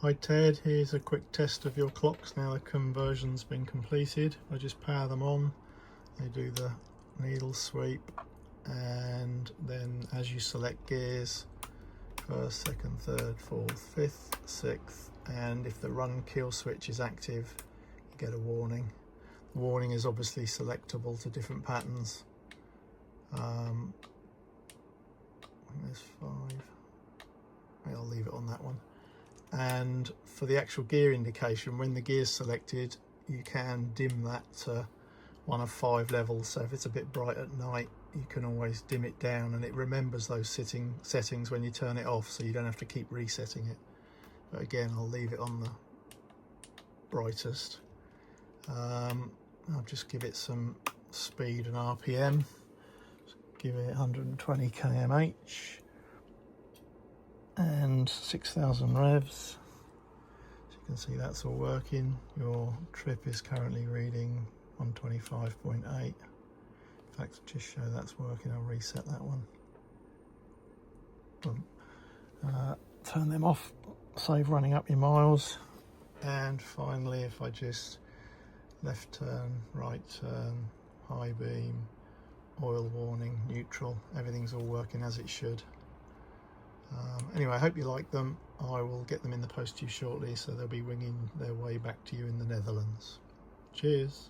Hi Ted, here's a quick test of your clocks now the conversion's been completed. I just power them on, they do the needle sweep, and then as you select gears, first, second, third, fourth, fifth, sixth, and if the run kill switch is active you get a warning. The warning is obviously selectable to different patterns. There's 5. I'll leave it on that one. And for the actual gear indication, when the gear's selected, you can dim that to one of 5 levels. So if it's a bit bright at night, you can always dim it down, and it remembers those settings when you turn it off, so you don't have to keep resetting it. But again, I'll leave it on the brightest. I'll just give it some speed and RPM. Give it 120 kmh and 6,000 revs. So you can see that's all working. Your trip is currently reading 125.8. In fact, just show that's working, I'll reset that one. Boom. Turn them off, save running up your miles. And finally, if I just left turn, right turn, high beam, oil warning, neutral, everything's all working as it should. Anyway, I hope you like them. I will get them in the post to you shortly, so they'll be winging their way back to you in the Netherlands. Cheers.